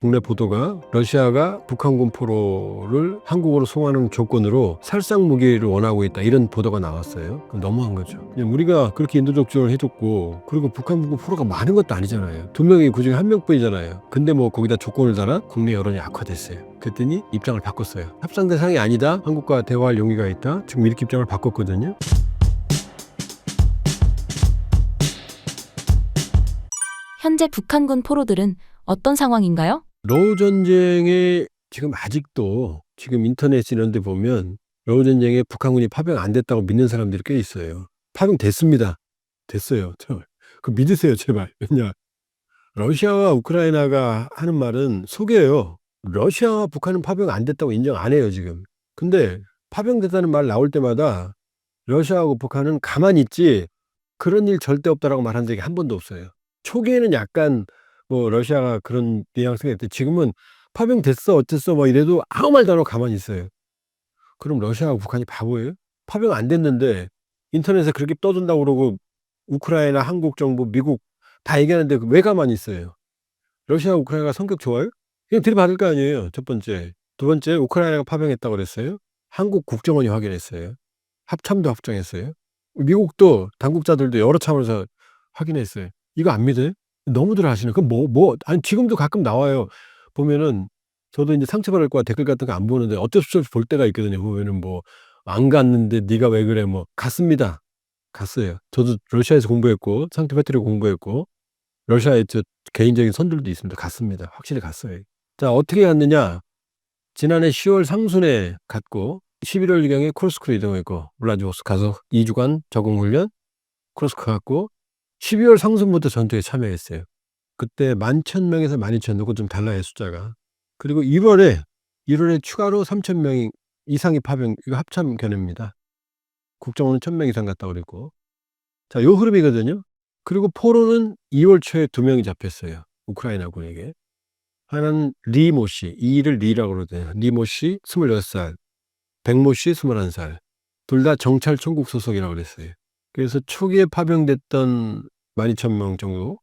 국내 보도가 러시아가 북한군 포로를 한국으로 송환하는 조건으로 살상 무기를 원하고 있다, 이런 보도가 나왔어요. 너무한 거죠. 그냥 우리가 그렇게 인도적 지원을 해줬고, 그리고 북한군 포로가 많은 것도 아니잖아요. 2명이 그중에 1명뿐이잖아요. 근데 뭐 거기다 조건을 달아 국내 여론이 악화됐어요. 그랬더니 입장을 바꿨어요. 협상 대상이 아니다, 한국과 대화할 용의가 있다, 지금 이렇게 입장을 바꿨거든요. 현재 북한군 포로들은 어떤 상황인가요? 러우 전쟁에 지금 아직도 지금 인터넷 이런 데 보면 러우 전쟁에 북한군이 파병 안 됐다고 믿는 사람들이 꽤 있어요. 파병됐습니다. 됐어요. 그 믿으세요, 제발. 왜냐, 러시아와 우크라이나가 하는 말은 속여요. 러시아와 북한은 파병 안 됐다고 인정 안 해요, 지금. 근데 파병됐다는 말 나올 때마다 러시아하고 북한은 가만히 있지 그런 일 절대 없다라고 말한 적이 한 번도 없어요. 초기에는 약간 뭐 러시아가 그런 뉘앙스가 있대. 지금은 파병됐어 어땠어 뭐 이래도 아무 말도 안 하고 가만히 있어요. 그럼 러시아하고 북한이 바보예요? 파병 안 됐는데 인터넷에 그렇게 떠든다고 그러고 우크라이나, 한국 정부, 미국 다 얘기하는데 왜 가만히 있어요? 러시아, 우크라이나가 성격 좋아요? 그냥 들이받을 거 아니에요. 첫 번째. 두 번째, 우크라이나가 파병했다고 그랬어요. 한국 국정원이 확인했어요. 합참도 확정했어요. 미국도 당국자들도 여러 차원에서 확인했어요. 이거 안 믿어요? 너무들 하시는. 그럼 아니, 지금도 가끔 나와요. 보면은, 저도 이제 상처받을 거야 댓글 같은 거 안 보는데 어쩔 수 없이 볼 때가 있거든요. 보면은 뭐, 안 갔는데 네가 왜 그래? 뭐, 갔습니다. 갔어요. 저도 러시아에서 공부했고, 상트페테르 공부했고, 러시아에 저 개인적인 선들도 있습니다. 갔습니다. 확실히 갔어요. 자, 어떻게 갔느냐? 지난해 10월 상순에 갔고 11월경에 쿠르스크로 이동했고, 블라디보스토크 가서 2주간 적응훈련, 쿠르스크 갔고 12월 상순부터 전투에 참여했어요. 그때 11,000명에서 12,000, 그거 좀 달라요, 숫자가. 그리고 1월에 추가로 3,000명 이상이 파병, 이거 합참 견해입니다. 국정원은 1,000명 이상 갔다고 그랬고. 자, 요 흐름이거든요. 그리고 포로는 2월 초에 2명이 잡혔어요. 우크라이나군에게. 하나는 리모 씨, 이를 리라고 그러거든요. 리모 씨 26살, 백모 씨 21살. 둘 다 정찰총국 소속이라고 그랬어요. 그래서 초기에 파병됐던 12,000명 정도,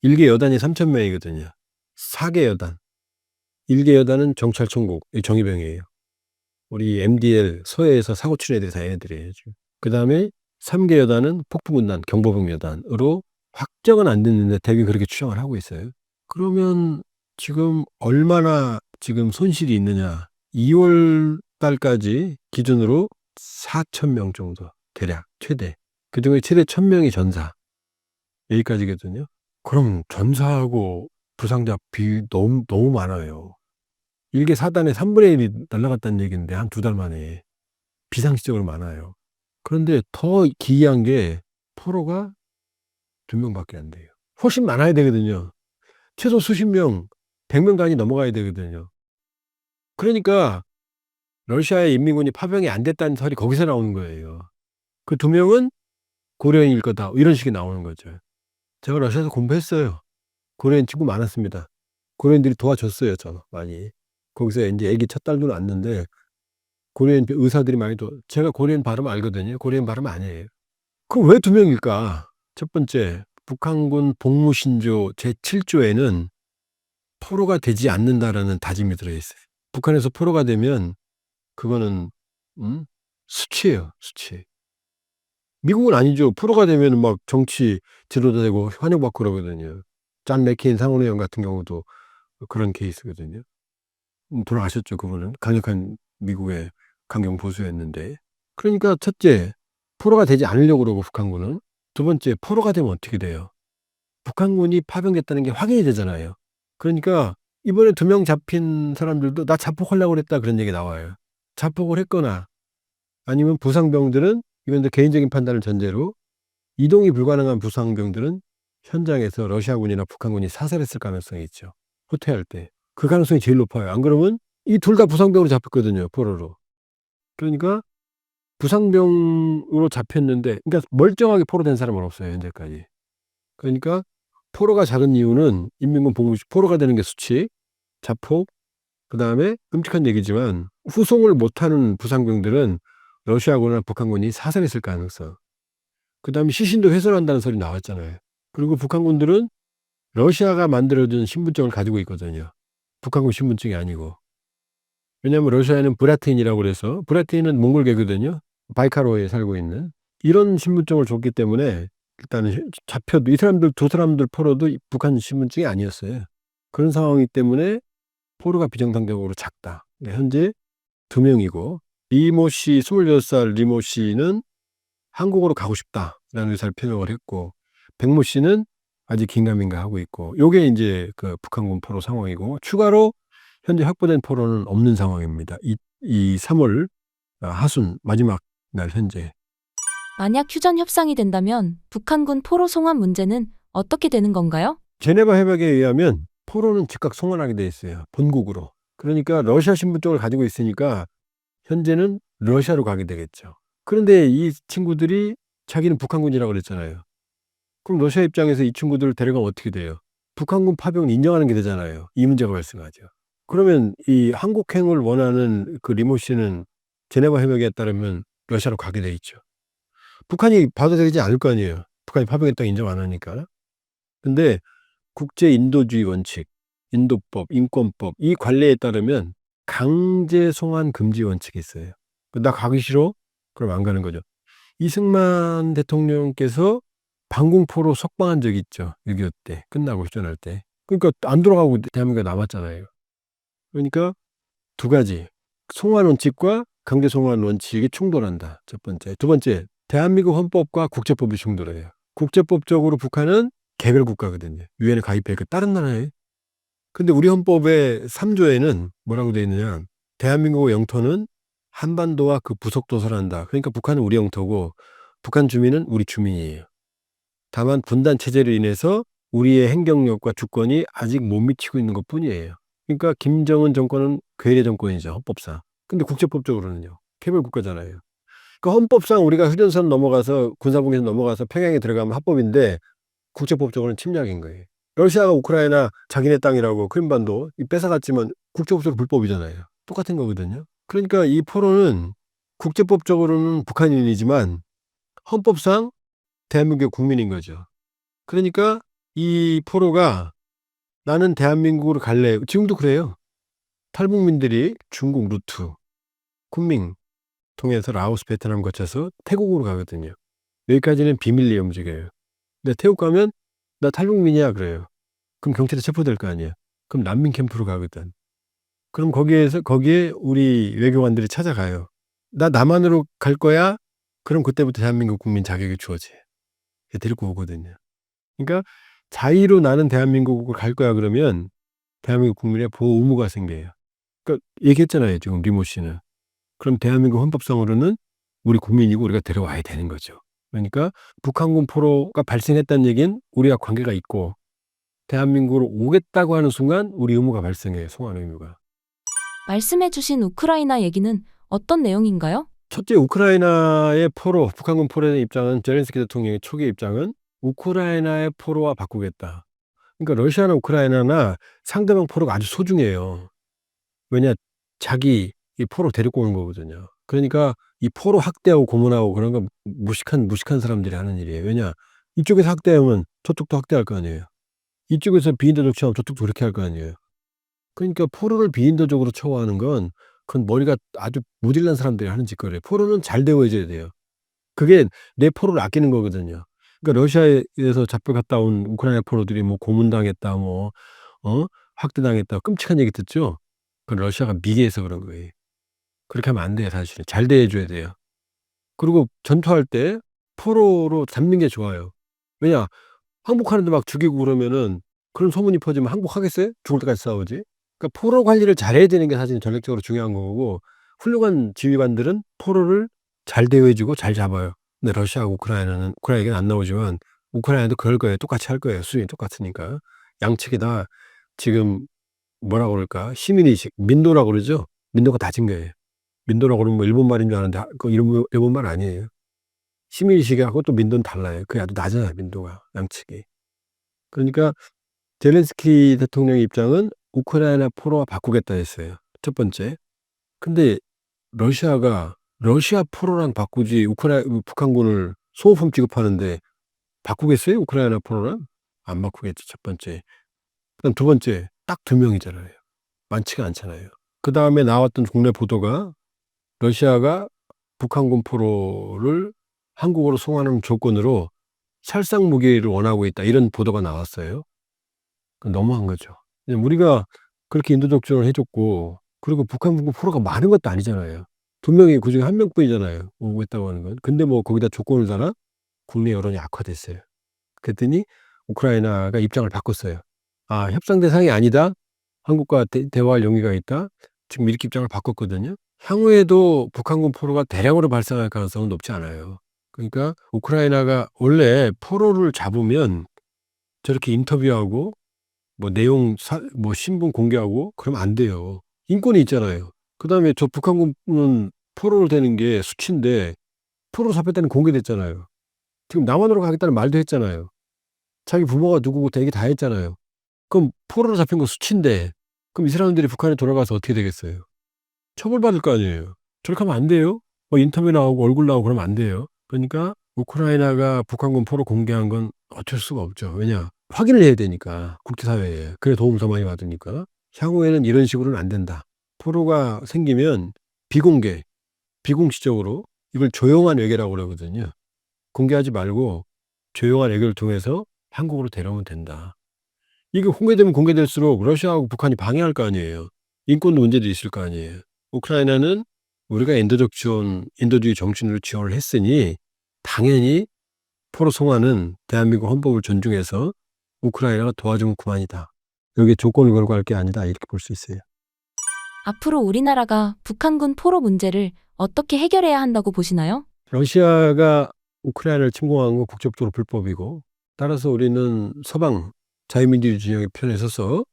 1개 여단이 3,000명이거든요. 4개 여단. 1개 여단은 정찰총국, 정예병이에요. 우리 MDL 서해에서 사고 친 애들이 다 얘네들이에요. 그 다음에 3개 여단은 폭풍군단, 경보병 여단으로 확정은 안 됐는데 대개 그렇게 추정을 하고 있어요. 그러면 지금 얼마나 지금 손실이 있느냐. 2월 달까지 기준으로 4,000명 정도 대략 최대. 그중에 최대 1,000명이 전사. 여기까지거든요. 그럼 전사하고 부상자 비 너무 많아요. 1개 사단의 3분의 1이 날아갔다는 얘기인데 한 2달 만에 비상시적으로 많아요. 그런데 더 기이한 게 포로가 2명밖에 안 돼요. 훨씬 많아야 되거든요. 최소 수십 명, 100명 단위 넘어가야 되거든요. 그러니까 러시아의 인민군이 파병이 안 됐다는 설이 거기서 나오는 거예요. 그 2명은 고려인일 거다, 이런 식이 나오는 거죠. 제가 러시아에서 공부했어요. 고려인 친구 많았습니다. 고려인들이 도와줬어요, 저 많이. 거기서 이제 애기 첫 딸도 낳았는데 고려인 의사들이 많이 제가 고려인 발음 알거든요. 고려인 발음 아니에요. 그럼 왜 2명일까? 첫 번째, 북한군 복무신조 제7조에는 포로가 되지 않는다라는 다짐이 들어있어요. 북한에서 포로가 되면 그거는 수치예요, 수치. 미국은 아니죠. 포로가 되면 막 정치 지도자 되고 환영받고 그러거든요. 존 맥케인 상원의원 같은 경우도 그런 케이스거든요. 돌아가셨죠, 그분은. 강력한 미국의 강경 보수였는데. 그러니까 첫째, 포로가 되지 않으려고 그러고 북한군은. 두 번째, 포로가 되면 어떻게 돼요? 북한군이 파병됐다는 게 확인이 되잖아요. 그러니까 이번에 2명 잡힌 사람들도 나 자폭하려고 그랬다, 그런 얘기 나와요. 자폭을 했거나 아니면 부상병들은, 이건 개인적인 판단을 전제로, 이동이 불가능한 부상병들은 현장에서 러시아군이나 북한군이 사살했을 가능성이 있죠. 후퇴할 때. 그 가능성이 제일 높아요. 안 그러면 이 둘 다 부상병으로 잡혔거든요, 포로로. 그러니까 부상병으로 잡혔는데, 그러니까 멀쩡하게 포로된 사람은 없어요, 현재까지. 그러니까 포로가 작은 이유는 인민군 복무시 포로가 되는 게 수치, 자폭, 그다음에 끔찍한 얘기지만 후송을 못하는 부상병들은 러시아군이나 북한군이 사살했을 가능성. 그다음에 시신도 훼손한다는 소리 나왔잖아요. 그리고 북한군들은 러시아가 만들어준 신분증을 가지고 있거든요. 북한군 신분증이 아니고. 왜냐하면 러시아에는 브라틴이라고 그래서 브라틴은 몽골계거든요. 바이카로에 살고 있는. 이런 신분증을 줬기 때문에 일단은 잡혀도 이 사람들 두 사람들 포로도 북한 신분증이 아니었어요. 그런 상황이기 때문에 포로가 비정상적으로 작다. 현재 2명이고 리모 씨 26살 리모 씨는 한국으로 가고 싶다라는 의사를 표명을 했고 백모 씨는 아직 긴가민가 하고 있고 요게 인제 그 북한군 포로 상황이고 추가로 현재 확보된 포로는 없는 상황입니다. 이 3월 하순 마지막 날 현재. 만약 휴전 협상이 된다면 북한군 포로 송환 문제는 어떻게 되는 건가요? 제네바 협약에 의하면 포로는 즉각 송환하게 돼 있어요. 본국으로. 그러니까 러시아 신분증을 가지고 있으니까 현재는 러시아로 가게 되겠죠. 그런데 이 친구들이 자기는 북한군이라고 그랬잖아요. 그럼 러시아 입장에서 이 친구들을 데려가면 어떻게 돼요? 북한군 파병을 인정하는 게 되잖아요. 이 문제가 발생하죠. 그러면 이 한국행을 원하는 그 리모 씨는 제네바 협약에 따르면 러시아로 가게 돼 있죠. 북한이 받아들이지 않을 거 아니에요. 북한이 파병했다고 인정 안 하니까. 근데 국제 인도주의 원칙, 인도법, 인권법 이 관례에 따르면 강제 송환 금지 원칙이 있어요. 나 가기 싫어? 그럼 안 가는 거죠. 이승만 대통령께서 방공포로 석방한 적이 있죠. 6.25 때 끝나고 휴전할 때. 그러니까 안 돌아가고 대한민국에 남았잖아요. 그러니까 두 가지. 송환 원칙과 강제 송환 원칙이 충돌한다. 첫 번째. 두 번째. 대한민국 헌법과 국제법이 충돌해요. 국제법적으로 북한은 개별 국가거든요. 유엔에 가입해 있고 다른 나라에. 근데 우리 헌법의 3조에는 뭐라고 되어 있느냐. 대한민국의 영토는 한반도와 그 부속도서를 한다. 그러니까 북한은 우리 영토고 북한 주민은 우리 주민이에요. 다만 분단 체제로 인해서 우리의 행정력과 주권이 아직 못 미치고 있는 것뿐이에요. 그러니까 김정은 정권은 괴뢰 정권이죠. 헌법상. 근데 국제법적으로는요. 개별 국가잖아요. 그 헌법상 우리가 휴전선 넘어가서 군사분계선 넘어가서 평양에 들어가면 합법인데 국제법적으로는 침략인 거예요. 러시아가 우크라이나 자기네 땅이라고 크림반도 뺏어갔지만 국제법적으로 불법이잖아요. 똑같은 거거든요. 그러니까 이 포로는 국제법적으로는 북한인이지만 헌법상 대한민국 국민인 거죠. 그러니까 이 포로가 나는 대한민국으로 갈래. 지금도 그래요. 탈북민들이 중국 루트, 쿤밍 통해서 라오스, 베트남 거쳐서 태국으로 가거든요. 여기까지는 비밀리에 움직여요. 근데 태국 가면 나 탈북민이야 그래요. 그럼 경찰에 체포될 거 아니에요. 그럼 난민 캠프로 가거든. 그럼 거기에 우리 외교관들이 찾아가요. 나 남한으로 갈 거야? 그럼 그때부터 대한민국 국민 자격이 주어져요. 데리고 오거든요. 그러니까 자의로 나는 대한민국으로 갈 거야 그러면 대한민국 국민의 보호 의무가 생겨요. 그러니까 얘기했잖아요. 지금 리모 씨는. 그럼 대한민국 헌법상으로는 우리 국민이고 우리가 데려와야 되는 거죠. 그러니까 북한군 포로가 발생했다는 얘기는 우리와 관계가 있고 대한민국으로 오겠다고 하는 순간 우리 의무가 발생해요. 송환 의무가. 말씀해 주신 우크라이나 얘기는 어떤 내용인가요? 첫째 우크라이나의 포로, 북한군 포로의 입장은 젤렌스키 대통령의 초기 입장은 우크라이나의 포로와 바꾸겠다. 그러니까 러시아나 우크라이나나 상대방 포로가 아주 소중해요. 왜냐 자기 이 포로 데리고 오는 거거든요. 그러니까 이 포로 학대하고 고문하고 그런 거 무식한 사람들이 하는 일이에요. 왜냐 이쪽에서 학대하면 저쪽도 학대할 거 아니에요. 이쪽에서 비인도적 처하면 저쪽도 그렇게 할 거 아니에요. 그러니까 포로를 비인도적으로 처우하는 건 그건 머리가 아주 무질란 사람들이 하는 짓거리예요. 포로는 잘 대우해줘야 돼요. 그게 내 포로를 아끼는 거거든요. 그러니까 러시아에서 잡혀갔다 온 우크라이나 포로들이 뭐 고문당했다 학대당했다 끔찍한 얘기 듣죠. 그건 러시아가 미개해서 그런 거예요. 그렇게 하면 안 돼요 사실은. 잘 대해줘야 돼요. 그리고 전투할 때 포로로 잡는 게 좋아요. 왜냐 항복하는데 막 죽이고 그러면은 그런 소문이 퍼지면 항복하겠어요? 죽을 때까지 싸우지. 그러니까 포로 관리를 잘해야 되는 게 사실 전략적으로 중요한 거고 훌륭한 지휘관들은 포로를 잘 대우해 주고 잘 잡아요. 근데 러시아하고 우크라이나는 우크라이나 얘기는 안 나오지만 우크라이나도 그럴 거예요. 똑같이 할 거예요. 수준이 똑같으니까. 양측이 다 지금 뭐라고 그럴까? 시민의식, 민노라고 그러죠? 민노가 다진 거예요. 민노라고 그러면 뭐 일본 말인 줄 아는데 그 일본 말 아니에요. 시민의식하고 또 민노는 달라요. 그게 아주 낮아요. 민노가 양측이. 그러니까 젤렌스키 대통령의 입장은 우크라이나 포로와 바꾸겠다 했어요. 첫 번째. 근데 러시아가 러시아 포로랑 바꾸지 북한군을 소모품 취급하는데 바꾸겠어요? 우크라이나 포로랑? 안 바꾸겠죠. 첫 번째. 그다음 두 번째. 딱 2명이잖아요. 많지가 않잖아요. 그다음에 나왔던 국내 보도가 러시아가 북한군 포로를 한국으로 송환하는 조건으로 살상 무기를 원하고 있다, 이런 보도가 나왔어요. 그건 너무한 거죠. 우리가 그렇게 인도적 지원을 해 줬고, 그리고 북한군 포로가 많은 것도 아니잖아요. 2명이 그중에 1명뿐이잖아요, 오겠다고 하는 건. 근데 뭐 거기다 조건을 달아? 국내 여론이 악화됐어요. 그랬더니 우크라이나가 입장을 바꿨어요. "아, 협상 대상이 아니다. 한국과 대화할 용의가 있다." 지금 이렇게 입장을 바꿨거든요. 향후에도 북한군 포로가 대량으로 발생할 가능성은 높지 않아요. 그러니까 우크라이나가 원래 포로를 잡으면 저렇게 인터뷰하고 뭐 내용 뭐 신분 공개하고 그러면 안 돼요. 인권이 있잖아요. 그다음에 저 북한군은 포로로 되는 게 수치인데 포로로 잡혔다는 공개됐잖아요. 지금 남한으로 가겠다는 말도 했잖아요. 자기 부모가 누구고 다 얘기 다 했잖아요. 그럼 포로로 잡힌 거 수치인데 그럼 이 사람들이 북한에 돌아가서 어떻게 되겠어요? 처벌받을 거 아니에요. 저렇게 하면 안 돼요. 뭐 인터뷰 나오고 얼굴 나오고 그러면 안 돼요. 그러니까 우크라이나가 북한군 포로 공개한 건 어쩔 수가 없죠. 왜냐? 확인을 해야 되니까, 국제사회에. 그래 도움 더 많이 받으니까. 향후에는 이런 식으로는 안 된다. 포로가 생기면 비공개, 비공식적으로 이걸 조용한 외교라고 그러거든요. 공개하지 말고 조용한 외교를 통해서 한국으로 데려오면 된다. 이게 공개되면 공개될수록 러시아하고 북한이 방해할 거 아니에요. 인권도 문제도 있을 거 아니에요. 우크라이나는 우리가 인도적 지원, 인도주의 정신으로 지원을 했으니 당연히 포로 송환은 대한민국 헌법을 존중해서 우크라이나가 도와주면 그만이다. 여기에 조건을 걸고 할 게 아니다, 이렇게 볼 수 있어요. 앞으로 우리나라가 북한군 포로 문제를 어떻게 해결해야 한다고 보시나요? 러시아가 우크라이나를 침공한 건 국제적으로 불법이고, 따라서 우리는 서방 자유민주주의 진영의 편에 서서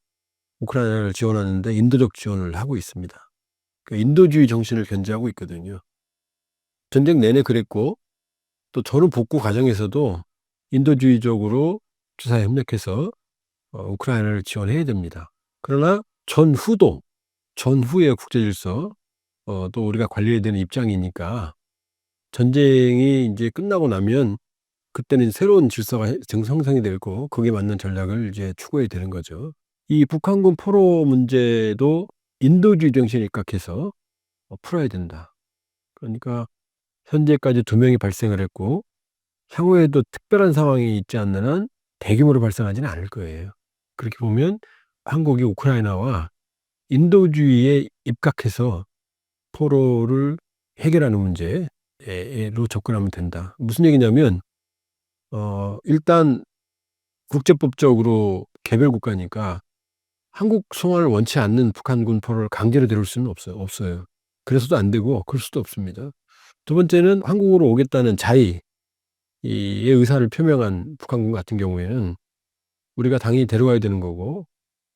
우크라이나를 지원하는데 인도적 지원을 하고 있습니다. 그러니까 인도주의 정신을 견지하고 있거든요. 전쟁 내내 그랬고, 또 저는 복구 과정에서도 인도주의적으로 주사에 협력해서 우크라이나를 지원해야 됩니다. 그러나 전후의 국제질서, 또 우리가 관리해야 되는 입장이니까 전쟁이 이제 끝나고 나면 그때는 새로운 질서가 형성이 되고 거기에 맞는 전략을 이제 추구해야 되는 거죠. 이 북한군 포로 문제도 인도주의 정신에 입각해서 풀어야 된다. 그러니까 현재까지 2명이 발생을 했고 향후에도 특별한 상황이 있지 않는 한 대규모로 발생하지는 않을 거예요. 그렇게 보면 한국이 우크라이나와 인도주의에 입각해서 포로를 해결하는 문제로 접근하면 된다. 무슨 얘기냐면 일단 국제법적으로 개별 국가니까 한국 송환을 원치 않는 북한군 포로를 강제로 데려올 수는 없어요. 그래서도 안 되고 그럴 수도 없습니다. 두 번째는 한국으로 오겠다는 자의의 의사를 표명한 북한군 같은 경우에는 우리가 당연히 데려와야 되는 거고,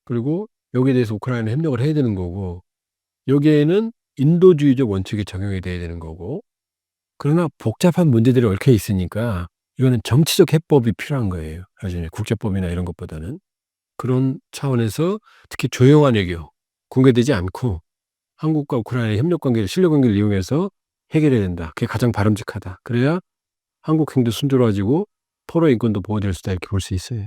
그리고 여기에 대해서 우크라이나에 협력을 해야 되는 거고, 여기에는 인도주의적 원칙이 적용이 돼야 되는 거고, 그러나 복잡한 문제들이 얽혀 있으니까 이거는 정치적 해법이 필요한 거예요. 사실 국제법이나 이런 것보다는. 그런 차원에서 특히 조용한 외교, 공개되지 않고 한국과 우크라이나의 협력 관계를, 신뢰 관계를 이용해서 해결해야 된다. 그게 가장 바람직하다. 그래야 한국 행도 순조로워지고 포로 인권도 보호될 수 있다, 이렇게 볼 수 있어요.